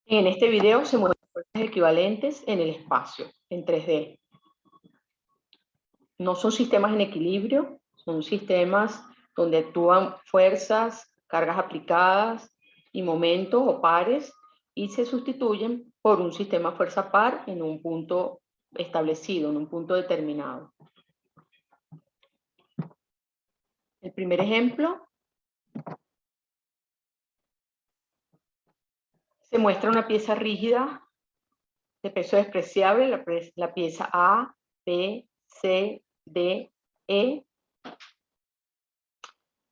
En este video se muestran fuerzas equivalentes en el espacio, en 3D. No son sistemas en equilibrio, son sistemas donde actúan fuerzas, cargas aplicadas y momentos o pares y se sustituyen por un sistema fuerza par en un punto establecido, en un punto determinado. El primer ejemplo se muestra una pieza rígida de peso despreciable, la pieza A, B, C, D, E.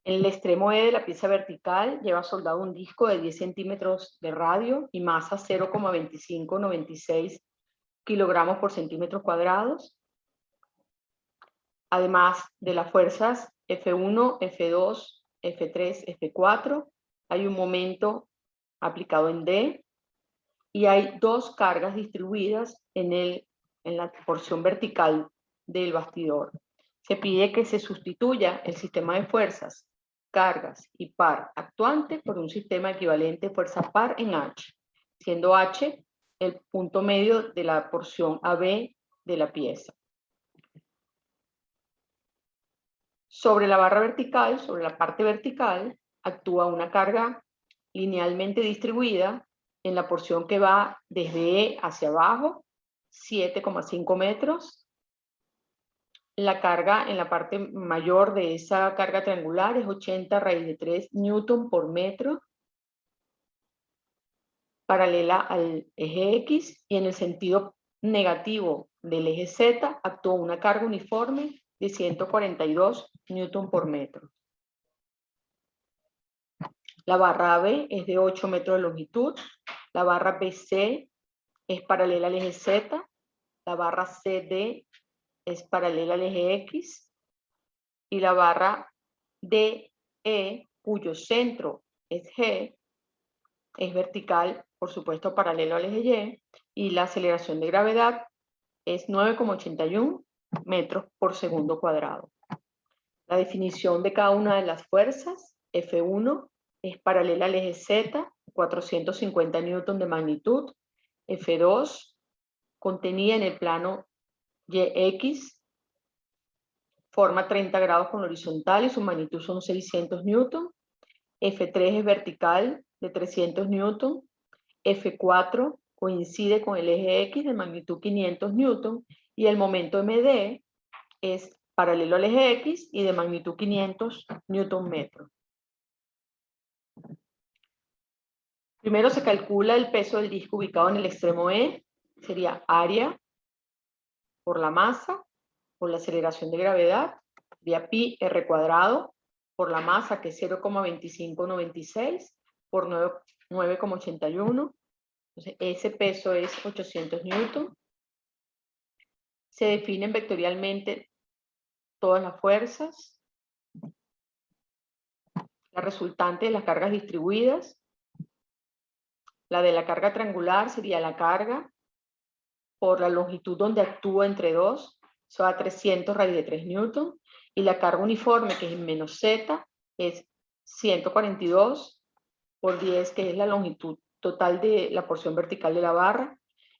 En el extremo E de la pieza vertical lleva soldado un disco de 10 centímetros de radio y masa 0,2596 kilogramos por centímetros cuadrados. Además de las fuerzas F1, F2, F3, F4, hay un momento aplicado en D y hay dos cargas distribuidas en la porción vertical del bastidor. Se pide que se sustituya el sistema de fuerzas, cargas y par actuante por un sistema equivalente de fuerza par en H, siendo H el punto medio de la porción AB de la pieza. Sobre la barra vertical, sobre la parte vertical, actúa una carga linealmente distribuida en la porción que va desde E hacia abajo, 7,5 metros. La carga en la parte mayor de esa carga triangular es 80 raíz de 3 newton por metro, paralela al eje X, y en el sentido negativo del eje Z actúa una carga uniforme de 142 newton por metro. La barra AB es de 8 metros de longitud, la barra BC es paralela al eje Z, la barra CD es paralela al eje X, y la barra DE, cuyo centro es G, es vertical, por supuesto, paralelo al eje Y, y la aceleración de gravedad es 9,81 metros por segundo cuadrado. La definición de cada una de las fuerzas, F1 es paralela al eje Z, 450 newton de magnitud, F2 contenida en el plano YX, forma 30 grados con horizontal y su magnitud son 600 newton, F3 es vertical de 300 newton, F4 coincide con el eje X de magnitud 500 newton y el momento MD es paralelo al eje X y de magnitud 500 newton metro. Primero se calcula el peso del disco ubicado en el extremo E, sería área por la masa, por la aceleración de gravedad, vía pi r cuadrado, por la masa que es 0,2596 por 9,81. Entonces ese peso es 800 newton. Se definen vectorialmente todas las fuerzas, la resultante de las cargas distribuidas. La de la carga triangular sería la carga por la longitud donde actúa entre dos, eso da 300 raíz de 3 newton, y la carga uniforme, que es en menos z, es 142 por 10, que es la longitud total de la porción vertical de la barra,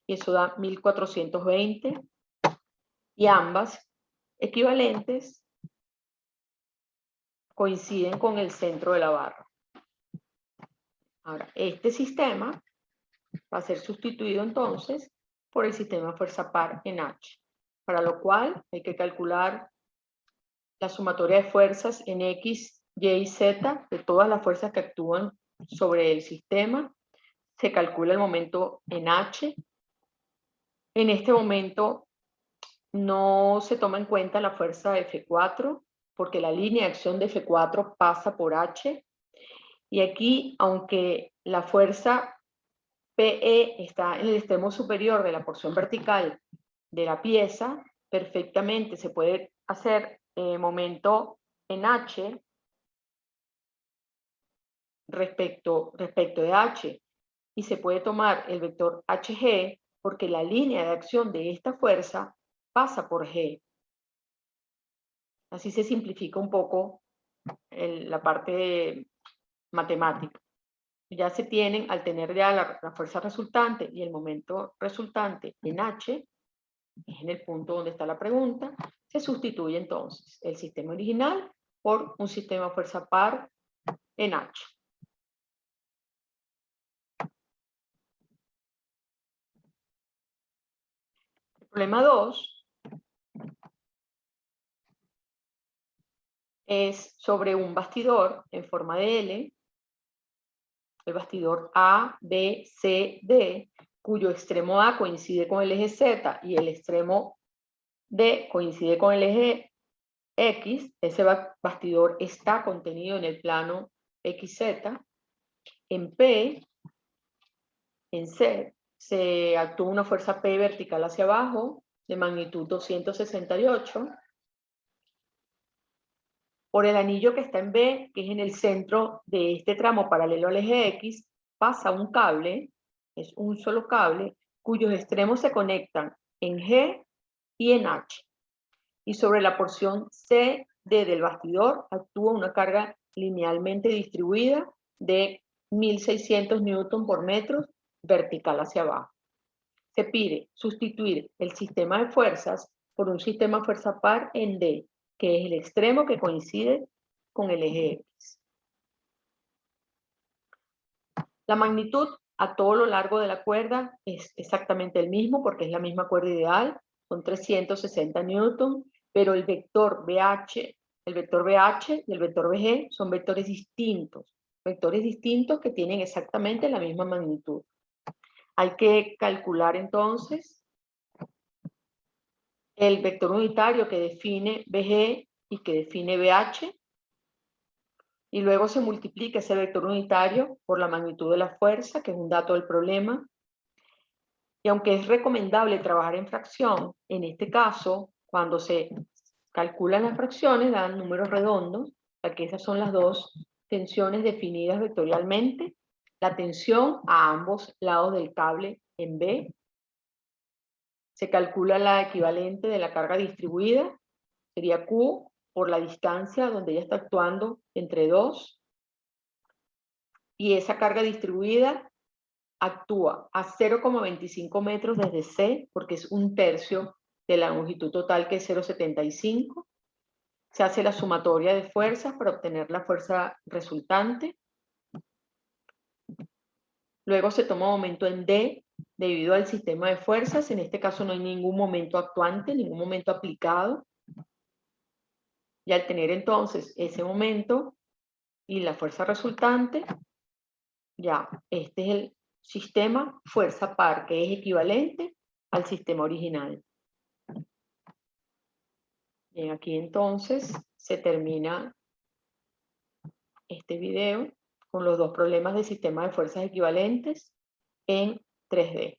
y eso da 1420, y ambas equivalentes coinciden con el centro de la barra. Ahora, este sistema va a ser sustituido entonces por el sistema fuerza par en H, para lo cual hay que calcular la sumatoria de fuerzas en X, Y y Z de todas las fuerzas que actúan sobre el sistema. Se calcula el momento en H. En este momento no se toma en cuenta la fuerza F4 porque la línea de acción de F4 pasa por H. Y aquí, aunque la fuerza PE está en el extremo superior de la porción vertical de la pieza, perfectamente se puede hacer momento en H respecto de H, y se puede tomar el vector HG porque la línea de acción de esta fuerza pasa por G. Así se simplifica un poco la parte matemática. ya se tienen, al tener ya la fuerza resultante y el momento resultante en H, es en el punto donde está la pregunta, se sustituye entonces el sistema original por un sistema fuerza par en H. El problema 2 es sobre un bastidor en forma de L, el bastidor A, B, C, D, cuyo extremo A coincide con el eje Z y el extremo D coincide con el eje X. Ese bastidor está contenido en el plano XZ. En P, en C, se actúa una fuerza P vertical hacia abajo de magnitud 268. Por el anillo que está en B, que es en el centro de este tramo paralelo al eje X, pasa un cable, es un solo cable, cuyos extremos se conectan en G y en H. Y sobre la porción CD del bastidor actúa una carga linealmente distribuida de 1600 newton por metro vertical hacia abajo. Se pide sustituir el sistema de fuerzas por un sistema fuerza par en D, que es el extremo que coincide con el eje X. La magnitud a todo lo largo de la cuerda es exactamente el mismo porque es la misma cuerda ideal, son 360 newton, pero el vector BH y el vector BG son vectores distintos que tienen exactamente la misma magnitud. Hay que calcular entonces el vector unitario que define BG y que define BH, y luego se multiplica ese vector unitario por la magnitud de la fuerza, que es un dato del problema. Y aunque es recomendable trabajar en fracción, en este caso, cuando se calculan las fracciones, dan números redondos, ya que esas son las dos tensiones definidas vectorialmente. La tensión a ambos lados del cable en B. Se calcula la equivalente de la carga distribuida, sería Q por la distancia donde ella está actuando entre dos. Y esa carga distribuida actúa a 0,25 metros desde C, porque es un tercio de la longitud total, que es 0,75. Se hace la sumatoria de fuerzas para obtener la fuerza resultante. Luego se toma momento en D debido al sistema de fuerzas. En este caso no hay ningún momento actuante, ningún momento aplicado. Y al tener entonces ese momento y la fuerza resultante, ya, este es el sistema fuerza par, que es equivalente al sistema original. Bien, aquí entonces se termina este video con los dos problemas de sistema de fuerzas equivalentes en 3D.